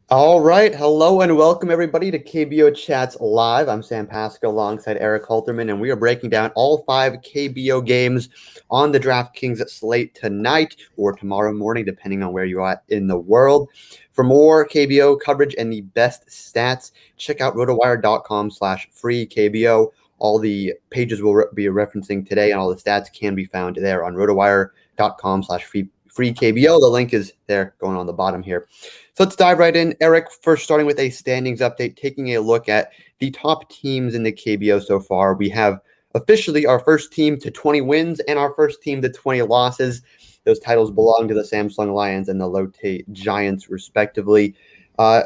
All right. Hello and welcome everybody to KBO Chats Live. I'm Sam Pasco alongside Erik Halterman, and we are breaking down all 5 KBO games on the DraftKings slate tonight or tomorrow morning, depending on where you are in the world. For more KBO coverage and the best stats, check out rotowire.com/free KBO. All the pages we'll be referencing today and all the stats can be found there on rotowire.com/free KBO. The link is there going on the bottom here. So let's dive right in. Erik, first starting with a standings update, taking a look at the top teams in the KBO so far. We have officially our first team to 20 wins and our first team to 20 losses. Those titles belong to the Samsung Lions and the Lotte Giants, respectively. Uh,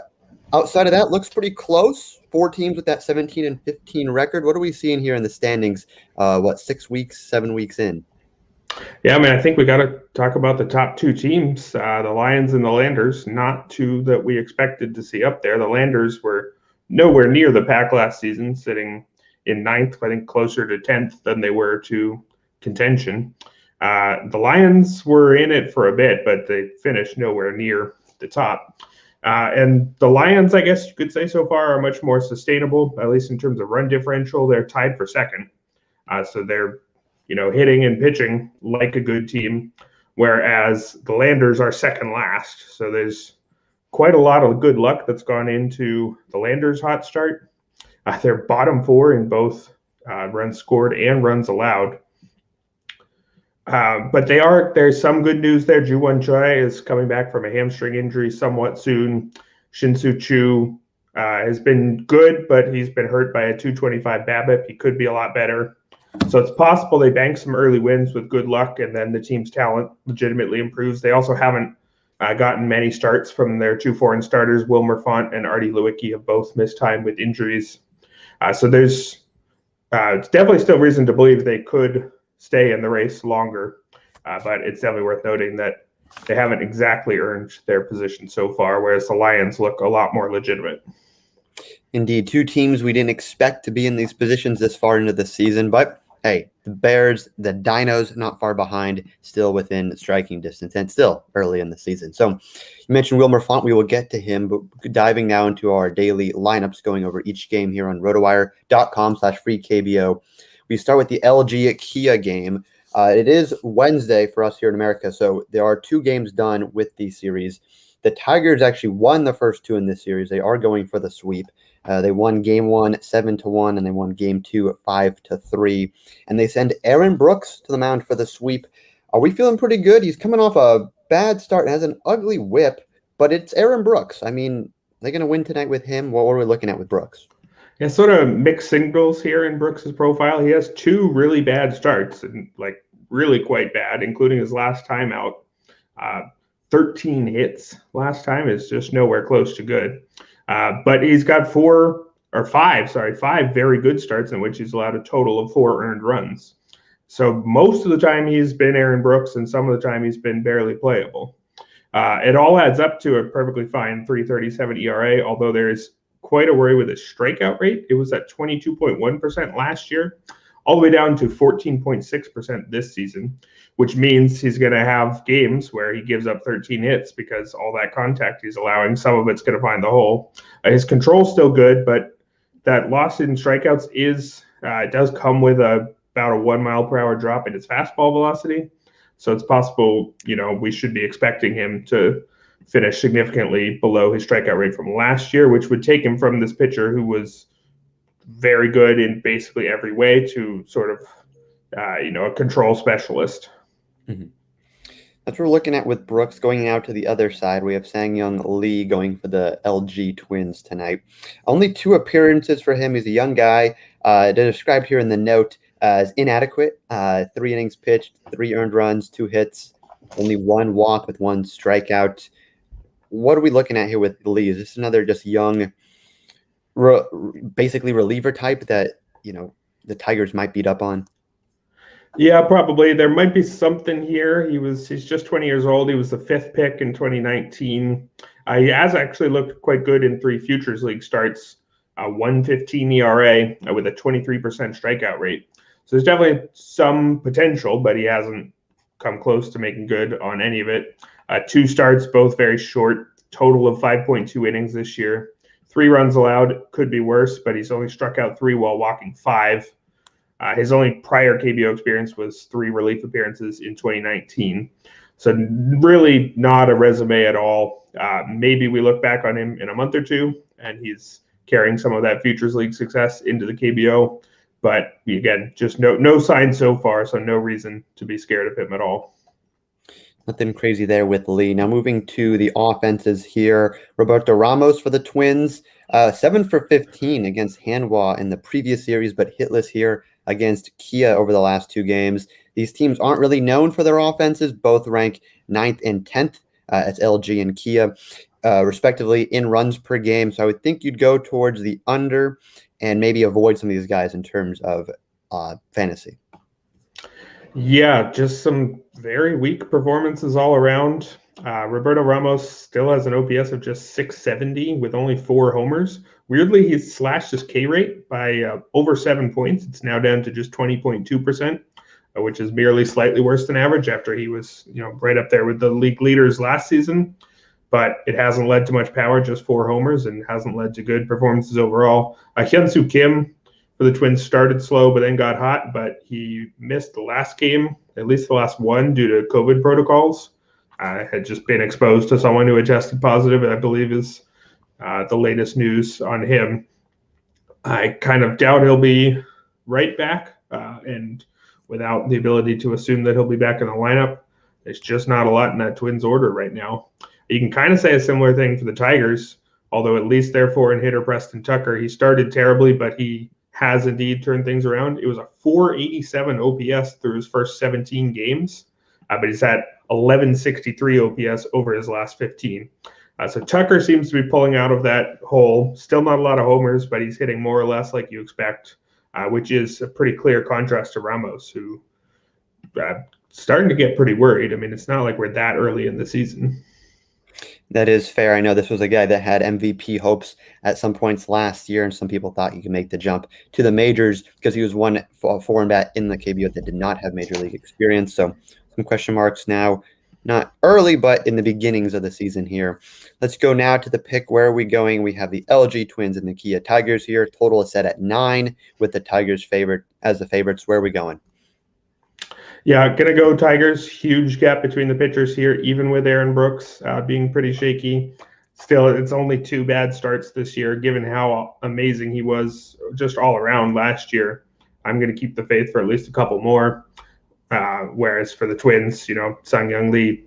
Outside of that, looks pretty close. 4 teams with that 17 and 15 record. What are we seeing here in the standings? 6 weeks, 7 weeks in? Yeah, I mean, I think we got to talk about the top two teams, the Lions and the Landers, not two that we expected to see up there. The Landers were nowhere near the pack last season, sitting in ninth, I think closer to 10th than they were to contention. The Lions were in it for a bit, but they finished nowhere near the top. And the Lions, I guess you could say so far, are much more sustainable, at least in terms of run differential. They're tied for second. So they're hitting and pitching like a good team, whereas the Landers are second last. So there's quite a lot of good luck that's gone into the Landers' hot start. They're bottom 4 in both runs scored and runs allowed. But there's some good news there. Ju-Won Choi is coming back from a hamstring injury somewhat soon. Shin-Soo Choo has been good, but he's been hurt by a 225 BABIP. He could be a lot better. So it's possible they bank some early wins with good luck, and then the team's talent legitimately improves. They also haven't gotten many starts from their 2 foreign starters. Wilmer Font and Artie Lewicki have both missed time with injuries. So there's it's definitely still reason to believe they could stay in the race longer, but it's definitely worth noting that they haven't exactly earned their position so far, whereas the Lions look a lot more legitimate. Indeed, 2 teams we didn't expect to be in these positions this far into the season, but hey, the Bears, the Dinos, not far behind, still within striking distance, and still early in the season. So you mentioned Wilmer Font. We will get to him, but diving now into our daily lineups, going over each game here on rotowire.com/free KBO. We start with the LG Kia game. It is Wednesday for us here in America, so there are 2 games done with the series. The Tigers actually won the first 2 in this series. They are going for the sweep. They won game 1 7-1, and they won game 2 5-3. And they send Aaron Brooks to the mound for the sweep. Are we feeling pretty good? He's coming off a bad start and has an ugly whip, but it's Aaron Brooks. I mean, they're going to win tonight with him. What are we looking at with Brooks? Yeah, sort of mixed signals here in Brooks's profile. He has 2 really bad starts, and like really quite bad, including his last time out. 13 hits last time is just nowhere close to good. But he's got 5 very good starts in which he's allowed a total of 4 earned runs. So most of the time he's been Aaron Brooks, and some of the time he's been barely playable. It all adds up to a perfectly fine 3.37 ERA, although there's quite a worry with his strikeout rate. It was at 22.1% last year, all the way down to 14.6% this season, which means he's going to have games where he gives up 13 hits because all that contact he's allowing, some of it's going to find the hole. His control's still good, but that loss in strikeouts it does come with about a 1 mile per hour drop in his fastball velocity. So it's possible, we should be expecting him to finish significantly below his strikeout rate from last year, which would take him from this pitcher who was very good in basically every way to sort of, a control specialist. Mm-hmm. That's what we're looking at with Brooks. Going out to the other side, we have Sang-Young Lee going for the LG Twins tonight. Only 2 appearances for him. He's a young guy. Described here in the note as inadequate. 3 innings pitched, 3 earned runs, 2 hits, only 1 walk with 1 strikeout. What are we looking at here with Lee? Is this another just young, basically reliever type that, the Tigers might beat up on? Yeah, probably. There might be something here. He's just 20 years old. He was the 5th pick in 2019. He has actually looked quite good in 3 Futures League starts, 1.15 ERA with a 23% strikeout rate. So there's definitely some potential, but he hasn't come close to making good on any of it. 2 starts, both very short, total of 5.2 innings this year. 3 runs allowed, could be worse, but he's only struck out 3 while walking 5. His only prior KBO experience was 3 relief appearances in 2019. So really not a resume at all. Maybe we look back on him in a month or two, and he's carrying some of that Futures League success into the KBO. But again, just no signs so far, so no reason to be scared of him at all. Nothing crazy there with Lee. Now moving to the offenses here. Roberto Ramos for the Twins, 7 for 15 against Hanwha in the previous series, but hitless here against Kia over the last 2 games. These teams aren't really known for their offenses. Both rank 9th and 10th as LG and Kia, respectively, in runs per game. So I would think you'd go towards the under and maybe avoid some of these guys in terms of fantasy. Yeah, just some very weak performances all around. Roberto Ramos still has an OPS of just 670 with only 4 homers. Weirdly, he's slashed his K rate by over 7 points. It's now down to just 20.2%, which is merely slightly worse than average after he was, right up there with the league leaders last season. But it hasn't led to much power, just 4 homers, and hasn't led to good performances overall. Hyun-Soo Kim for the Twins started slow, but then got hot. But he missed the last game, at least the last one, due to COVID protocols. Had just been exposed to someone who had tested positive, I believe is the latest news on him. I kind of doubt he'll be right back, and without the ability to assume that he'll be back in the lineup, there's just not a lot in that Twins order right now. You can kind of say a similar thing for the Tigers, although at least their foreign hitter, Preston Tucker, he started terribly, but he has indeed turned things around. It was a 487 OPS through his first 17 games, but he's had 1163 OPS over his last 15. So Tucker seems to be pulling out of that hole. Still not a lot of homers, but he's hitting more or less like you expect, which is a pretty clear contrast to Ramos, who starting to get pretty worried. I mean, it's not like we're that early in the season. That is fair. I know this was a guy that had MVP hopes at some points last year, and some people thought he could make the jump to the majors because he was one foreign bat in the KBO that did not have major league experience. So some question marks now, not early, but in the beginnings of the season here. Let's go now to the pick. Where are we going? We have the LG Twins and the Kia Tigers here. Total is set at 9 with the Tigers favored as the favorites. Where are we going? Yeah, going to go Tigers. Huge gap between the pitchers here, even with Aaron Brooks being pretty shaky. Still, it's only 2 bad starts this year, given how amazing he was just all around last year. I'm going to keep the faith for at least a couple more. Whereas for the Twins, Sung-Young Lee,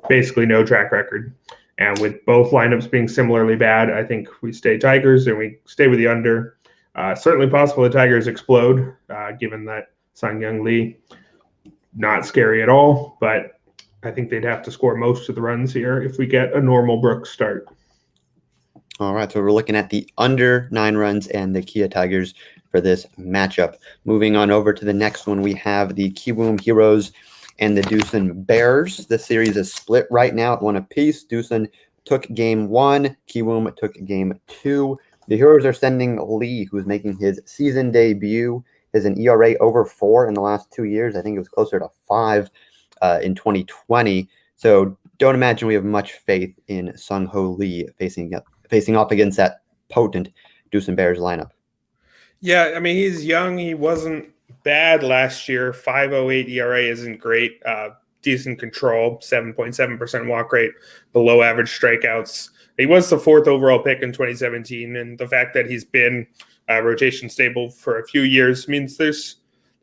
basically no track record. And with both lineups being similarly bad, I think we stay Tigers and we stay with the under. Certainly possible the Tigers explode, given that Sung-Young Lee, not scary at all, but I think they'd have to score most of the runs here if we get a normal Brooks start. All right, so we're looking at the under 9 runs and the Kia Tigers for this matchup. Moving on over to the next one, we have the Kiwoom Heroes and the Doosan Bears. The series is split right now at 1 apiece. Doosan took game 1. Kiwoom took game 2. The Heroes are sending Lee, who's making his season debut, is an ERA over 4 in the last 2 years. I think it was closer to 5 in 2020. So don't imagine we have much faith in Sung-Ho Lee facing up against that potent Doosan Bears lineup. Yeah, I mean, he's young. He wasn't bad last year. 5.08 ERA isn't great. Decent control, 7.7% walk rate, below average strikeouts. He was the 4th overall pick in 2017, and the fact that he's been rotation stable for a few years means there's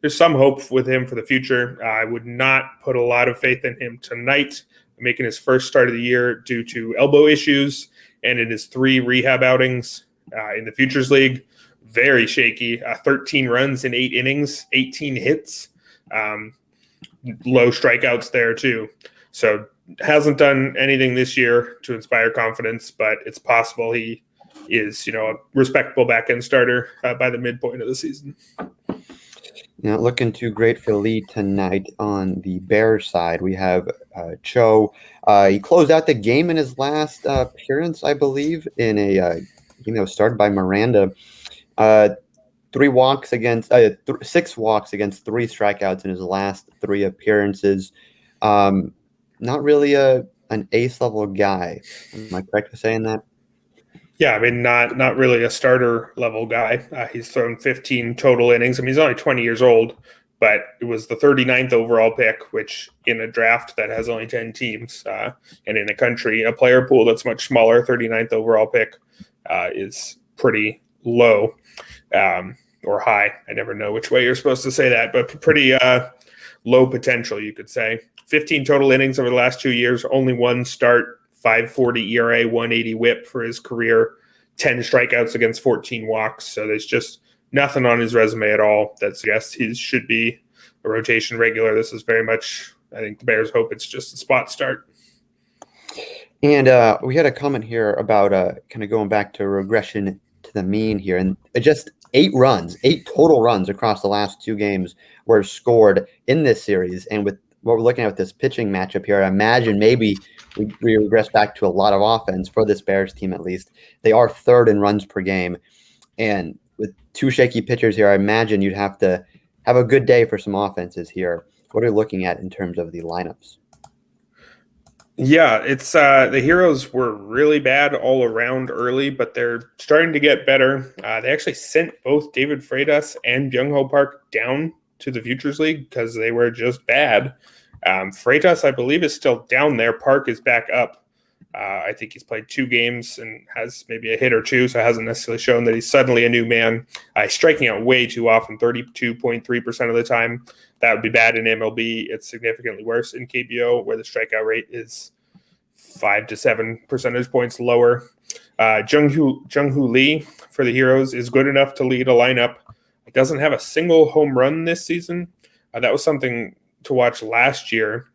some hope with him for the future. I would not put a lot of faith in him tonight, making his first start of the year due to elbow issues, and in his 3 rehab outings in the Futures League, very shaky. 13 runs in 8 innings, 18 hits, low strikeouts there too. So hasn't done anything this year to inspire confidence, but it's possible he is, a respectable back-end starter by the midpoint of the season. Not looking too great for Lee tonight. On the Bears side, we have Cho. He closed out the game in his last appearance, I believe, in a game that was started by Miranda. 6 walks against 3 strikeouts in his last 3 appearances. Not really a an ace level guy. Am I correct in saying that? Yeah, I mean, not really a starter level guy. He's thrown 15 total innings. I mean, he's only 20 years old, but it was the 39th overall pick, which in a draft that has only 10 teams, and in a player pool that's much smaller, 39th overall pick is pretty low or high. I never know which way you're supposed to say that, but pretty low potential, you could say. 15 total innings over the last 2 years, only one start, 5.40 ERA, 180 WHIP for his career, 10 strikeouts against 14 walks. So there's just nothing on his resume at all that suggests he should be a rotation regular. This is very much, I think the Bears hope it's just a spot start. And we had a comment here about kind of going back to regression to the mean here. And just 8 total runs across the last 2 games were scored in this series. And with what we're looking at with this pitching matchup here, I imagine maybe we regress back to a lot of offense for this Bears team at least. They are 3rd in runs per game. And with 2 shaky pitchers here, I imagine you'd have to have a good day for some offenses here. What are you looking at in terms of the lineups? Yeah, it's the Heroes were really bad all around early, but they're starting to get better. They actually sent both David Freitas and Byung-Ho Park down to the Futures League because they were just bad. Freitas, I believe, is still down there. Park is back up. I think he's played 2 games and has maybe a hit or 2, so hasn't necessarily shown that he's suddenly a new man. He's striking out way too often, 32.3% of the time. That would be bad in MLB. It's significantly worse in KBO, where the strikeout rate is 5 to 7 percentage points lower. Jung-Hoo Lee for the Heroes is good enough to lead a lineup. He doesn't have a single home run this season. That was something to watch last year.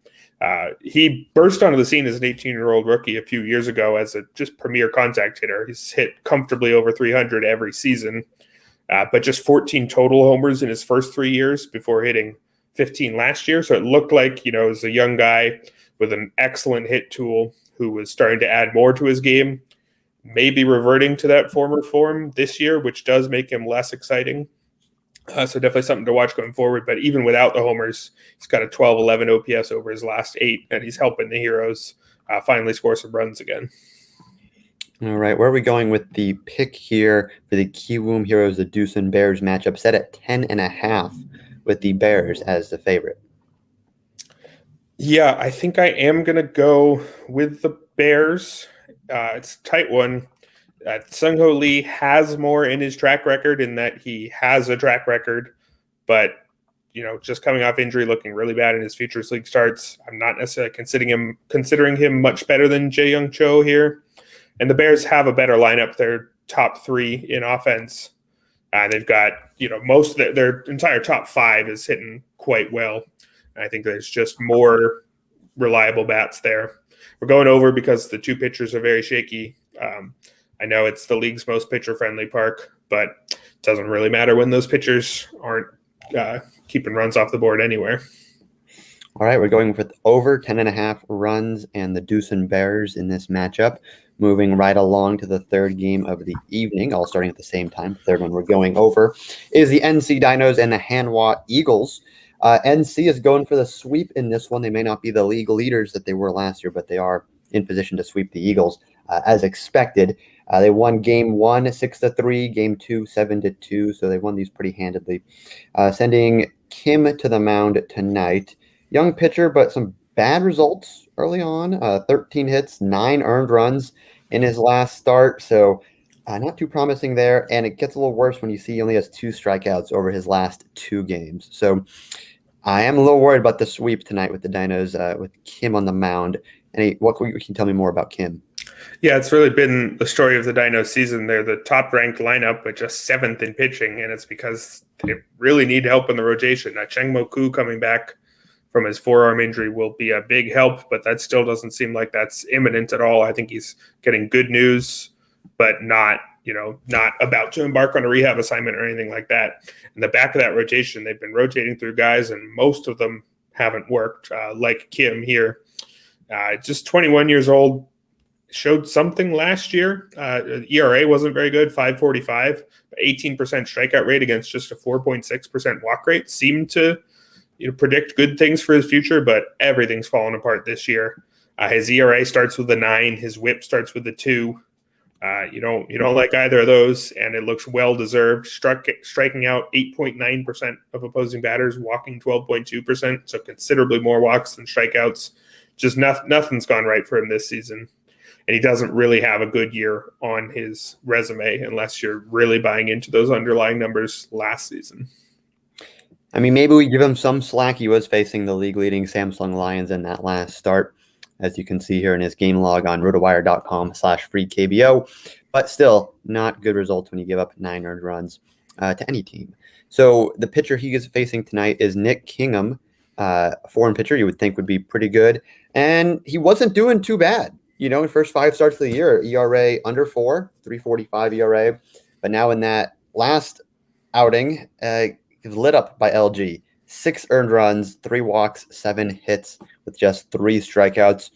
He burst onto the scene as an 18-year-old rookie a few years ago as a just premier contact hitter. He's hit comfortably over 300 every season, but just 14 total homers in his first 3 years before hitting 15 last year. So it looked like, as a young guy with an excellent hit tool who was starting to add more to his game, maybe reverting to that former form this year, which does make him less exciting. So definitely something to watch going forward. But even without the homers, he's got a 12-11 OPS over his last 8, and he's helping the Heroes finally score some runs again. All right, where are we going with the pick here for the Kiwoom Heroes, the Doosan Bears matchup, set at 10.5 with the Bears as the favorite? Yeah, I think I am going to go with the Bears. It's a tight one. Sung-Ho Lee has more in his track record in that he has a track record, but just coming off injury, looking really bad in his Futures League starts. I'm not necessarily considering him much better than Jae-Young Cho here. And the Bears have a better lineup. They're top 3 in offense. They've got most of their entire top 5 is hitting quite well. I think there's just more reliable bats there. We're going over because the 2 pitchers are very shaky. I know it's the league's most pitcher-friendly park, but it doesn't really matter when those pitchers aren't keeping runs off the board anywhere. All right, we're going with over 10.5 runs and the Doosan Bears in this matchup. Moving right along to the 3rd game of the evening, all starting at the same time. The 3rd one we're going over is the NC Dinos and the Hanwha Eagles. NC is going for the sweep in this one. They may not be the league leaders that they were last year, but they are in position to sweep the Eagles as expected. They won game 1 6-3, game 2 7-2, so they won these pretty handedly. Sending Kim to the mound tonight. Young pitcher, but some bad results early on. 13 hits, 9 earned runs in his last start, so not too promising there. And it gets a little worse when you see he only has 2 strikeouts over his last 2 games. So I am a little worried about the sweep tonight with the Dinos, with Kim on the mound. What can you tell me more about Kim? Yeah, it's really been the story of the Dino season. They're the top-ranked lineup, but just 7th in pitching, and it's because they really need help in the rotation. Cheng Mo-Koo coming back from his forearm injury will be a big help, but that still doesn't seem like that's imminent at all. I think he's getting good news, but not about to embark on a rehab assignment or anything like that. In the back of that rotation, they've been rotating through guys, and most of them haven't worked, like Kim here. Just 21 years old, showed something last year. ERA wasn't very good, 5.45, 18% strikeout rate against just a 4.6% walk rate. Seemed to predict good things for his future, but everything's fallen apart this year. His ERA starts with a 9. His WHIP starts with a 2. You don't like either of those, and it looks well deserved. Striking out 8.9% of opposing batters, walking 12.2%, so considerably more walks than strikeouts. Just nothing's gone right for him this season, and he doesn't really have a good year on his resume unless you're really buying into those underlying numbers last season. I mean, maybe we give him some slack. He was facing the league-leading Samsung Lions in that last start, as you can see here in his game log on rotowire.com/free KBO, but still not good results when you give up 9 earned runs to any team. So the pitcher he is facing tonight is Nick Kingham, a foreign pitcher you would think would be pretty good, and he wasn't doing too bad. In the first 5 starts of the year, ERA under 4, 3.45 ERA, but now in that last outing, he was lit up by LG. 6 earned runs, 3 walks, 7 hits with just 3 strikeouts.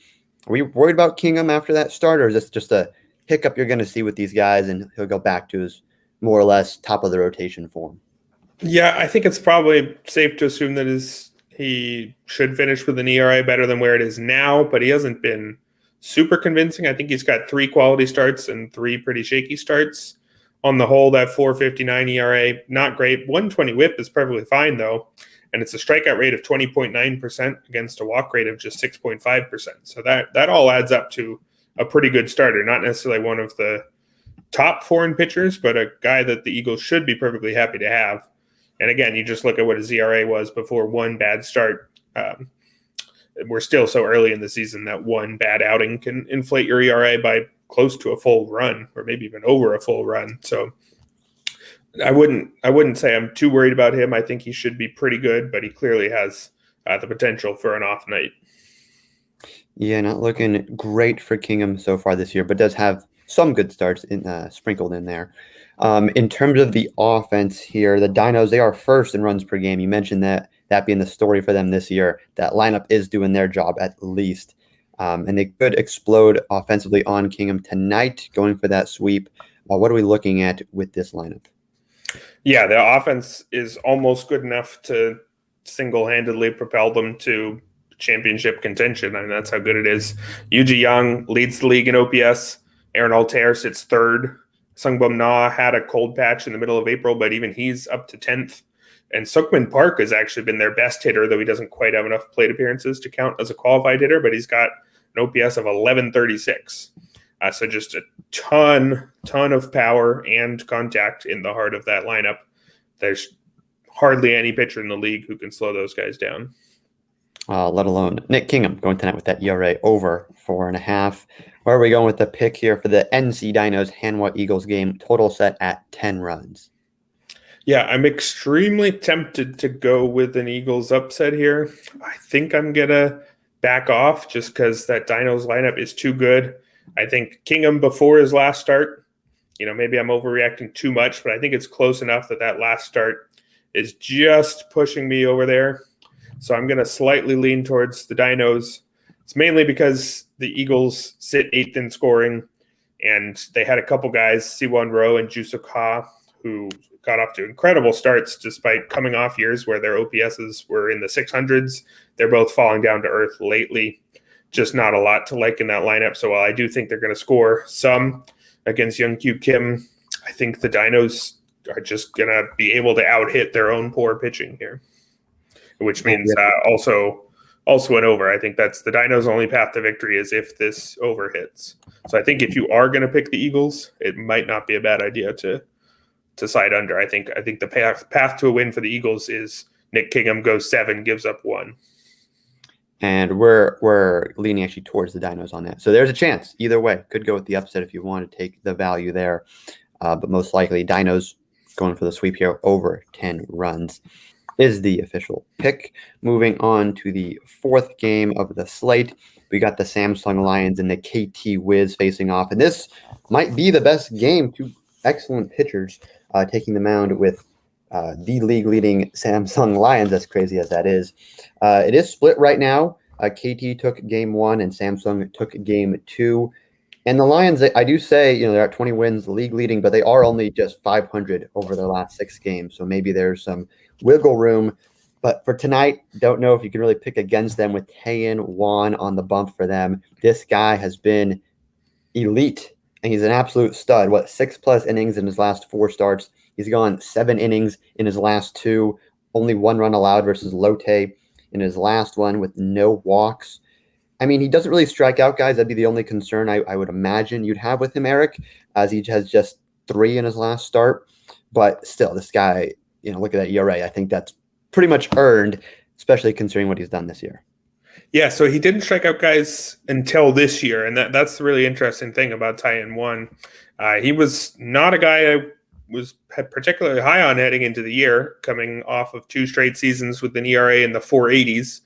Are we worried about Kingham after that start, or is this just a hiccup you're going to see with these guys and he'll go back to his more or less top of the rotation form? Yeah, I think it's probably safe to assume that he should finish with an ERA better than where it is now, but he hasn't been super convincing. I think he's got 3 quality starts and 3 pretty shaky starts. On the whole, that 4.59 ERA, not great. 120 WHIP is perfectly fine, though. And it's a strikeout rate of 20.9% against a walk rate of just 6.5%. So that all adds up to a pretty good starter. Not necessarily one of the top foreign pitchers, but a guy that the Eagles should be perfectly happy to have. And again, you just look at what his ERA was before one bad start. We're still so early in the season that one bad outing can inflate your ERA by close to a full run, or maybe even over a full run. So I wouldn't say I'm too worried about him. I think he should be pretty good, but he clearly has the potential for an off night. Yeah, not looking great for Kingham so far this year, but does have some good starts sprinkled in there. In terms of the offense here, the Dinos, they are first in runs per game. You mentioned that being the story for them this year. That lineup is doing their job at least. And they could explode offensively on Kingham tonight, going for that sweep. What are we looking at with this lineup? Yeah, the offense is almost good enough to single-handedly propel them to championship contention. I mean, that's how good it is. Yuji Young leads the league in OPS. Aaron Altair sits 3rd. Sungbum Na had a cold patch in the middle of April, but even he's up to 10th. And Sukman Park has actually been their best hitter, though he doesn't quite have enough plate appearances to count as a qualified hitter, but he's got an OPS of 1136. So just a ton of power and contact in the heart of that lineup. There's hardly any pitcher in the league who can slow those guys down. Let alone Nick Kingham going tonight with that ERA over 4.5. Where are we going with the pick here for the NC Dinos Hanwha Eagles game? Total set at 10 runs. Yeah, I'm extremely tempted to go with an Eagles upset here. I think I'm going to back off just because that Dinos lineup is too good. I think Kingham before his last start, maybe I'm overreacting too much, but I think it's close enough that last start is just pushing me over there. So I'm going to slightly lean towards the Dinos. It's mainly because the Eagles sit 8th in scoring, and they had a couple guys, Siwon Rowe and Jusuk Ha, who got off to incredible starts despite coming off years where their OPSs were in the 600s. They're both falling down to earth lately. Just not a lot to like in that lineup. So while I do think they're going to score some against Youngkyu Kim, I think the Dinos are just going to be able to out-hit their own poor pitching here, which means also an over. I think that's the Dinos' only path to victory is if this over hits. So I think if you are going to pick the Eagles, it might not be a bad idea to side under. I think the path to a win for the Eagles is Nick Kingham goes 7, gives up 1. And we're leaning actually towards the Dinos on that. So there's a chance. Either way, could go with the upset if you want to take the value there. But most likely, Dinos going for the sweep here over 10 runs is the official pick. Moving on to the 4th game of the slate, we got the Samsung Lions and the KT Wiz facing off. And this might be the best game. 2 excellent pitchers taking the mound with the league-leading Samsung Lions, as crazy as that is. It is split right now. KT took game 1 and Samsung took game 2. And the Lions, I do say, they're at 20 wins, league-leading, but they are only just 500 over their last 6 games. So maybe there's some wiggle room. But for tonight, don't know if you can really pick against them with Taein Juan on the bump for them. This guy has been elite, and he's an absolute stud. 6+ innings in his last 4 starts. He's gone 7 innings in his last 2, only 1 run allowed versus Lotte in his last one with no walks. I mean, he doesn't really strike out guys. That'd be the only concern I would imagine you'd have with him, Erik, as he has just 3 in his last start. But still, this guy, look at that ERA. I think that's pretty much earned, especially considering what he's done this year. Yeah, so he didn't strike out guys until this year, and that's the really interesting thing about Taein Juan. He was not a guy I was particularly high on heading into the year, coming off of 2 straight seasons with an ERA in the 480s.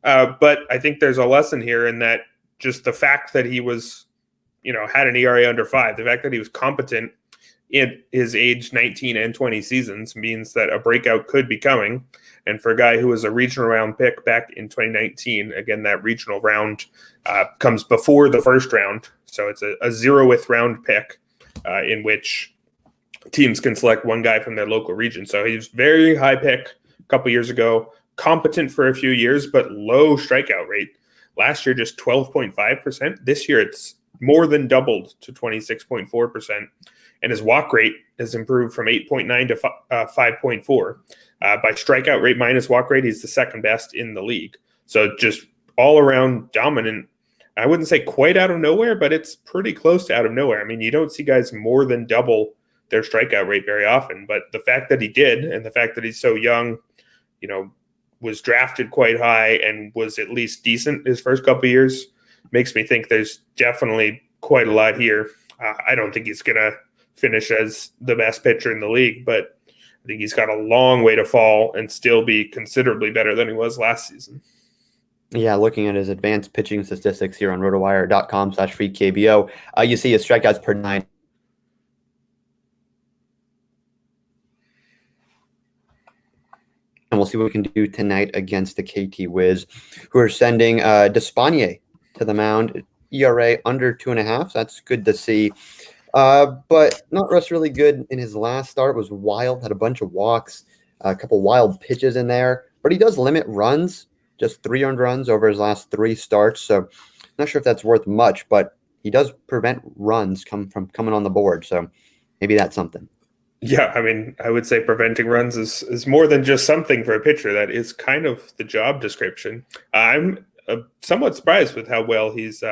But I think there's a lesson here in that just the fact that he was, had an ERA under 5, the fact that he was competent in his age 19 and 20 seasons means that a breakout could be coming. And for a guy who was a regional round pick back in 2019, again, that regional round comes before the first round. So it's a 0th round pick in which teams can select one guy from their local region. So he was very high pick a couple years ago, competent for a few years, but low strikeout rate. Last year, just 12.5%. This year, it's more than doubled to 26.4%. And his walk rate has improved from 8.9 to 5.4. By strikeout rate minus walk rate, he's the second best in the league. So just all around dominant. I wouldn't say quite out of nowhere, but it's pretty close to out of nowhere. I mean, you don't see guys more than double their strikeout rate very often. But the fact that he did, and the fact that he's so young, was drafted quite high and was at least decent his first couple of years, makes me think there's definitely quite a lot here. I don't think he's going to finish as the best pitcher in the league, but I think he's got a long way to fall and still be considerably better than he was last season. Yeah, looking at his advanced pitching statistics here on rotowire.com/free KBO, you see his strikeouts per 9. And we'll see what we can do tonight against the KT Wiz, who are sending Despaigne to the mound. ERA under 2.5. So that's good to see. But not really good in his last start. Was wild, had a bunch of walks, a couple wild pitches in there. But he does limit runs, just 3 earned runs over his last 3 starts. So not sure if that's worth much, but he does prevent runs from coming on the board. So maybe that's something. Yeah, I mean, I would say preventing runs is more than just something for a pitcher. That is kind of the job description. I'm somewhat surprised with how well he's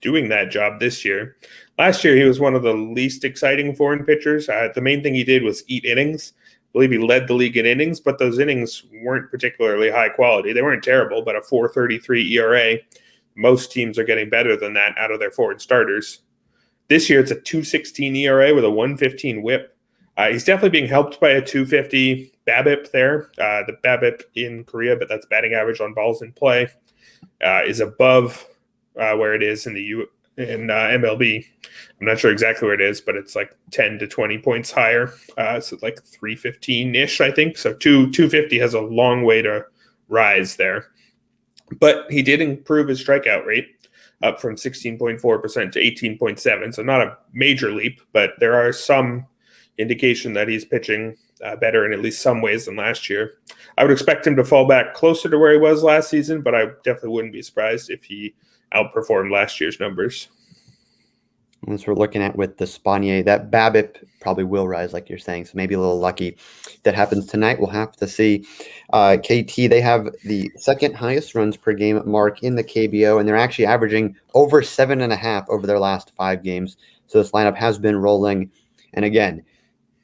doing that job this year. Last year, he was one of the least exciting foreign pitchers. The main thing he did was eat innings. I believe he led the league in innings, but those innings weren't particularly high quality. They weren't terrible, but a 4.33 ERA. Most teams are getting better than that out of their foreign starters. This year, it's a 2.16 ERA with a 1.15 WHIP. He's definitely being helped by a 2.50 BABIP there. The BABIP in Korea, but that's batting average on balls in play, is above where it is in MLB. I'm not sure exactly where it is, but it's like 10 to 20 points higher. So like 315-ish, I think. So 250 has a long way to rise there. But he did improve his strikeout rate up from 16.4% to 18.7%. So not a major leap, but there are some indication that he's pitching better in at least some ways than last year. I would expect him to fall back closer to where he was last season, but I definitely wouldn't be surprised if he outperformed last year's numbers. As we're looking at with the Despaigne, that BABIP probably will rise, like you're saying. So maybe a little lucky that happens tonight. We'll have to see. KT, they have the second highest runs per game mark in the KBO, and they're actually averaging over 7.5 over their last 5 games. So this lineup has been rolling. And again,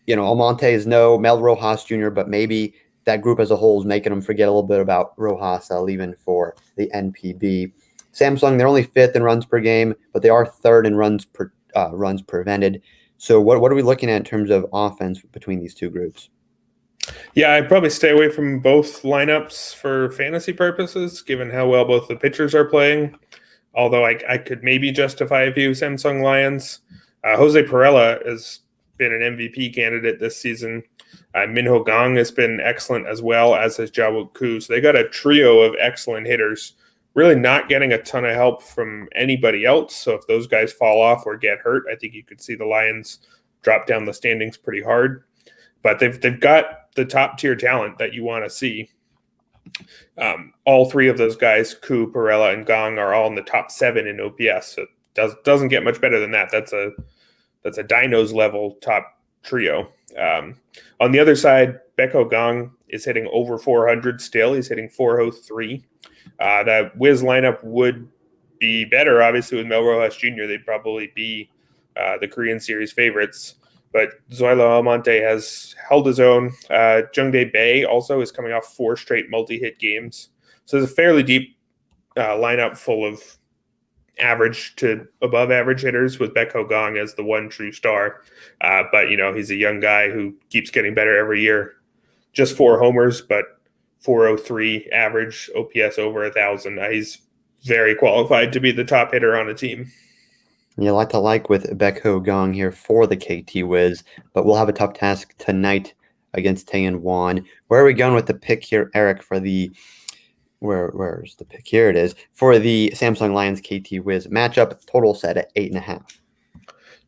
Almonte is no Mel Rojas Jr., but maybe that group as a whole is making them forget a little bit about Rojas leaving for the NPB. Samsung, they're only 5th in runs per game, but they are 3rd in runs prevented. So what are we looking at in terms of offense between these two groups? Yeah, I'd probably stay away from both lineups for fantasy purposes, given how well both the pitchers are playing. Although I could maybe justify a few Samsung Lions. Jose Perella has been an MVP candidate this season. Minho Gang has been excellent as well, as has Jawook Koo. So they got a trio of excellent hitters, really not getting a ton of help from anybody else. So if those guys fall off or get hurt, I think you could see the Lions drop down the standings pretty hard. But they've got the top tier talent that you want to see. All three of those guys, Koo, Perella, and Gong, are all in the top 7 in OPS. So it doesn't get much better than that. That's a Dinos level top trio. On the other side, Beko Gong is hitting over 400 still. He's hitting 403. That Wiz lineup would be better, obviously, with Mel Rojas Jr. They'd probably be the Korean Series favorites. But Zoilo Almonte has held his own. Jungdae Bae also is coming off 4 straight multi-hit games. So there's a fairly deep lineup full of average to above average hitters, with Beko Gong as the one true star. But, he's a young guy who keeps getting better every year. Just 4 homers, but 403 average, OPS over 1,000. He's very qualified to be the top hitter on a team. Yeah, a lot to like with Beko Gong here for the KT Wiz, but we'll have a tough task tonight against Taeyeon Won. Where are we going with the pick here, Erik, for the where's the pick? Here it is. For the Samsung Lions KT Wiz matchup, total set at 8.5.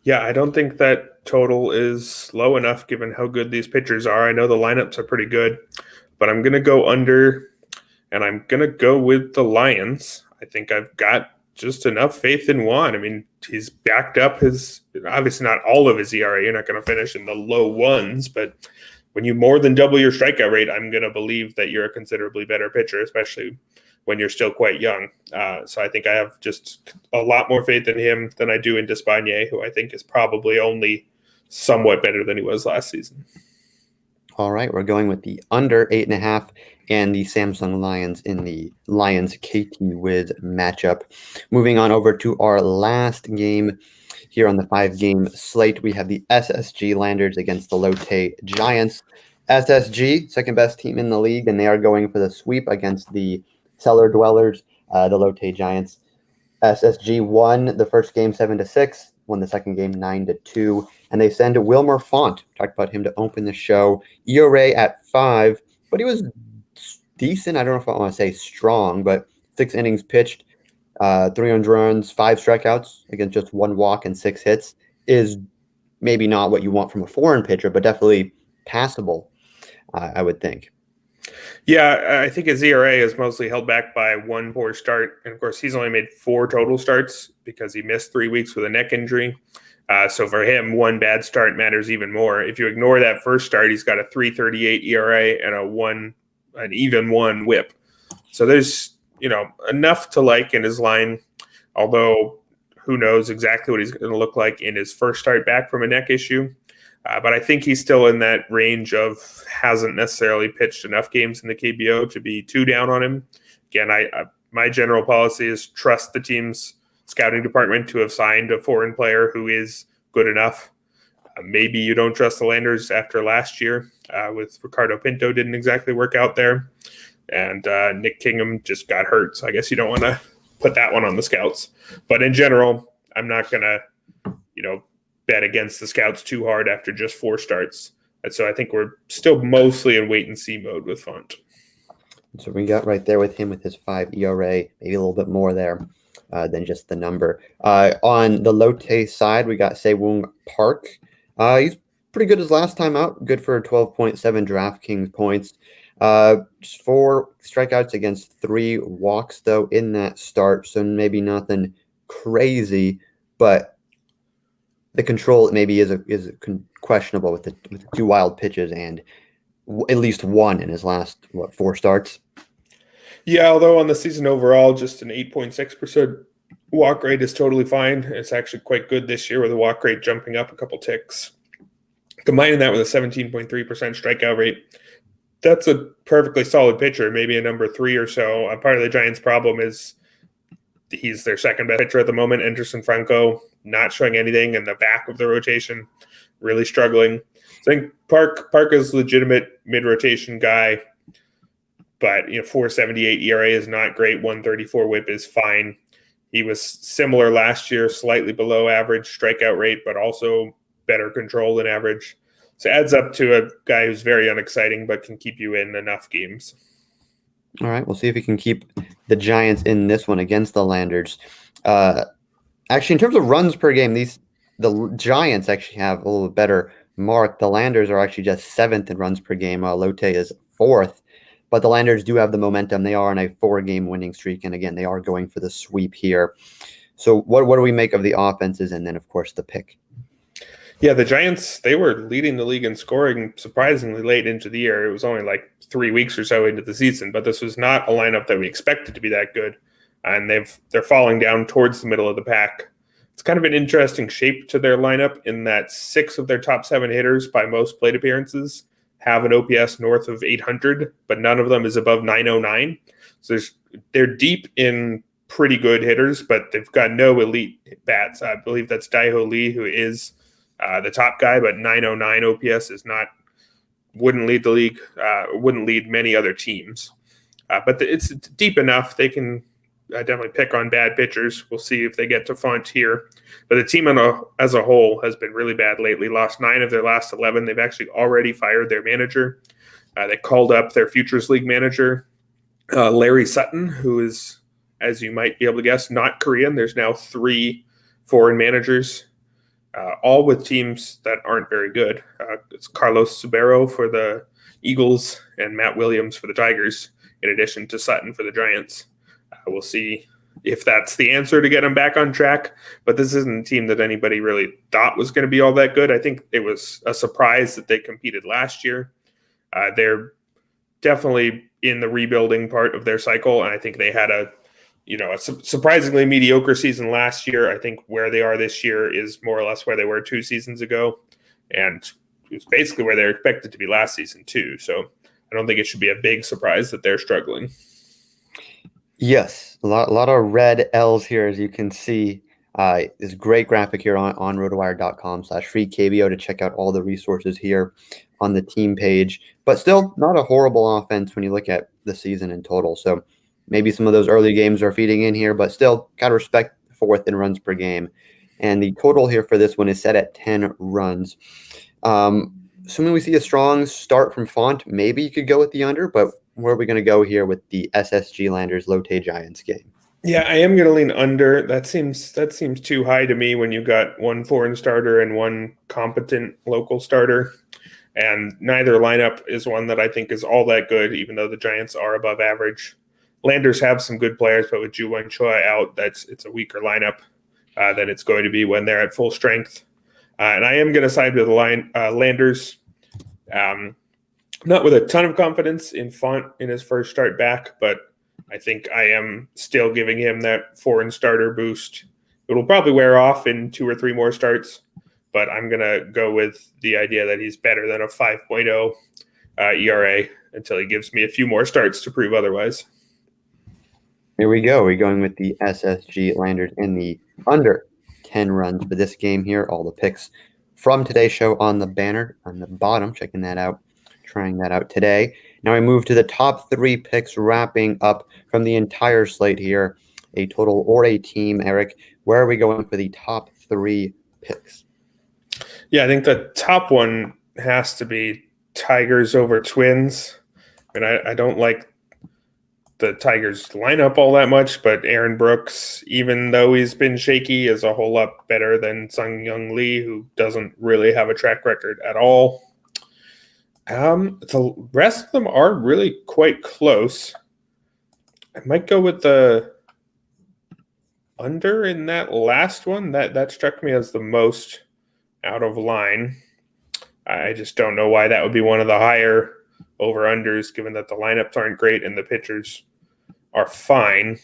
Yeah, I don't think that total is low enough given how good these pitchers are. I know the lineups are pretty good, but I'm going to go under, and I'm going to go with the Lions. I think I've got just enough faith in Juan. I mean, he's backed up his, obviously not all of his ERA. You're not going to finish in the low ones, but when you more than double your strikeout rate, I'm going to believe that you're a considerably better pitcher, especially when you're still quite young. So I think I have just a lot more faith in him than I do in Despagne, who I think is probably only somewhat better than he was last season. All right, we're going with the under 8.5 and the Samsung Lions in the Lions KT Wiz matchup. Moving on over to our last game here on the 5-game slate, we have the SSG Landers against the Lotte Giants. SSG, second best team in the league, and they are going for the sweep against the Cellar Dwellers, the Lotte Giants. SSG won the first game 7-6, won the second game 9-2, and they send Wilmer Font. Talked about him to open the show. ERA at 5, but he was decent. I don't know if I want to say strong, but 6 innings pitched, 300 runs, 5 strikeouts against just 1 walk and 6 hits is maybe not what you want from a foreign pitcher, but definitely passable, I would think. Yeah, I think his ERA is mostly held back by 1 poor start. And, of course, he's only made 4 total starts because he missed 3 weeks with a neck injury. So for him, 1 bad start matters even more. If you ignore that first start, he's got a 3.38 ERA and an even 1 WHIP. So there's, enough to like in his line, although who knows exactly what he's going to look like in his first start back from a neck issue. But I think he's still in that range of hasn't necessarily pitched enough games in the KBO to be too down on him. Again, my general policy is trust the team's scouting department to have signed a foreign player who is good enough. Maybe you don't trust the Landers after last year with Ricardo Pinto didn't exactly work out there. And Nick Kingham just got hurt. So I guess you don't want to put that one on the scouts. But in general, I'm not going to, bet against the scouts too hard after just 4 starts. And so I think we're still mostly in wait-and-see mode with Font. So we got right there with him with his 5 ERA, maybe a little bit more there than just the number. On the Lotte side, we got Sewung Park. He's pretty good his last time out, good for 12.7 DraftKings points. Just 4 strikeouts against 3 walks, though, in that start, so maybe nothing crazy, but the control maybe is questionable with the 2 wild pitches and at least 1 in his last 4 starts. Yeah, although on the season overall, just an 8.6% walk rate is totally fine. It's actually quite good this year with the walk rate jumping up a couple ticks. Combining that with a 17.3% strikeout rate, that's a perfectly solid pitcher, maybe a number 3 or so. Part of the Giants' problem is he's their second best pitcher at the moment. Anderson Franco not showing anything in the back of the rotation, really struggling. So I think Park is legitimate mid-rotation guy, but 4.78 ERA is not great. 1.34 WHIP is fine. He was similar last year, slightly below average strikeout rate, but also better control than average. So it adds up to a guy who's very unexciting, but can keep you in enough games. All right, we'll see if he can keep the Giants in this one against the Landers. Actually, in terms of runs per game, the Giants actually have a little better mark. The Landers are actually just 7th in runs per game. Lotte is 4th. But the Landers do have the momentum. They are on a 4-game winning streak. And again, they are going for the sweep here. So what do we make of the offenses? And then, of course, the pick. Yeah, the Giants, they were leading the league in scoring surprisingly late into the year. It was only like 3 weeks or so into the season, but this was not a lineup that we expected to be that good. And they're falling down towards the middle of the pack. It's kind of an interesting shape to their lineup in that 6 of their top 7 hitters by most plate appearances have an OPS north of 800, but none of them is above 909. So they're deep in pretty good hitters, but they've got no elite bats. I believe that's Daiho Lee, who is the top guy, but 909 OPS wouldn't lead the league, wouldn't lead many other teams. But it's deep enough. They can definitely pick on bad pitchers. We'll see if they get to Font here. But the team as a whole has been really bad lately. Lost 9 of their last 11. They've actually already fired their manager. They called up their Futures League manager, Larry Sutton, who is, as you might be able to guess, not Korean. There's now 3 foreign managers, all with teams that aren't very good. It's Carlos Subero for the Eagles and Matt Williams for the Tigers, in addition to Sutton for the Giants. We'll see if that's the answer to get them back on track. But this isn't a team that anybody really thought was going to be all that good. I think it was a surprise that they competed last year. They're definitely in the rebuilding part of their cycle, and I think they had a surprisingly mediocre season last year. I think where they are this year is more or less where they were 2 seasons ago, and it was basically where they're expected to be last season too. So I don't think it should be a big surprise that they're struggling. Yes, a lot of red L's here, as you can see. This great graphic here on rotowire.com/free KBO to check out all the resources here on the team page. But still, not a horrible offense when you look at the season in total. So maybe some of those early games are feeding in here, but still got to respect 4th in runs per game. And the total here for this one is set at 10 runs. Assuming we see a strong start from Font, maybe you could go with the under, but where are we going to go here with the SSG Landers Lotte Giants game? Yeah, I am going to lean under. That seems too high to me when you got 1 foreign starter and 1 competent local starter. And neither lineup is one that I think is all that good, even though the Giants are above average. Landers have some good players, but with Ju-Wen Choi out, it's a weaker lineup than it's going to be when they're at full strength. And I am going to side with the Landers. Not with a ton of confidence in Font in his first start back, but I think I am still giving him that foreign starter boost. It will probably wear off in 2 or 3 more starts, but I'm going to go with the idea that he's better than a 5.0 ERA until he gives me a few more starts to prove otherwise. Here we go. We're going with the SSG Landers in the under 10 runs for this game here. All the picks from today's show on the banner on the bottom. Checking that out. Trying that out today. Now I move to the top 3 picks, wrapping up from the entire slate here, a total or a team. Erik, where are we going for the top 3 picks? Yeah, I think the top one has to be Tigers over Twins. And I don't like the Tigers lineup all that much, but Aaron Brooks, even though he's been shaky, is a whole lot better than Sung-Young Lee, who doesn't really have a track record at all. The rest of them are really quite close. I might go with the under in that last one. That struck me as the most out of line. I just don't know why that would be one of the higher over-unders, given that the lineups aren't great and the pitchers are fine.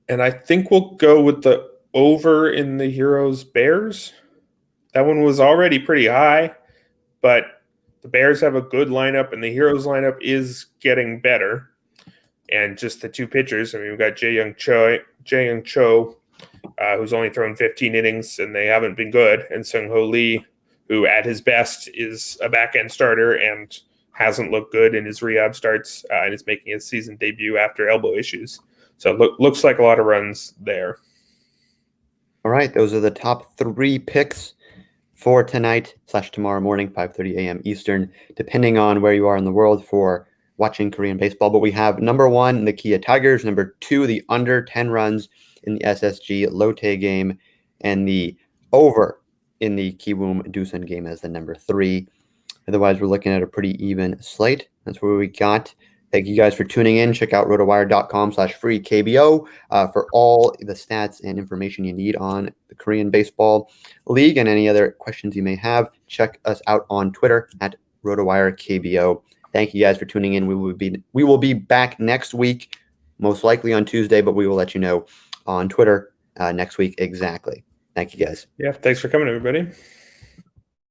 And I think we'll go with the over in the Heroes Bears. That one was already pretty high, but the Bears have a good lineup, and the Heroes lineup is getting better. And just the 2 pitchers, I mean, we've got Jae-Young Cho, who's only thrown 15 innings, and they haven't been good, and Sung-Ho Lee, who at his best is a back-end starter and hasn't looked good in his rehab starts, and is making his season debut after elbow issues. So looks like a lot of runs there. All right, those are the top 3 picks for tonight/tomorrow morning, 5:30 a.m. Eastern, depending on where you are in the world for watching Korean baseball. But we have number 1, the Kia Tigers, number 2, the under 10 runs in the SSG Lotte game, and the over in the Kiwoom Doosan game as the number 3. Otherwise, we're looking at a pretty even slate. That's where we got. Thank you guys for tuning in. Check out rotowire.com/free KBO for all the stats and information you need on the Korean Baseball League and any other questions you may have. Check us out on Twitter at rotowirekbo. Thank you guys for tuning in. We will be back next week, most likely on Tuesday, but we will let you know on Twitter next week exactly. Thank you guys. Yeah, thanks for coming, everybody.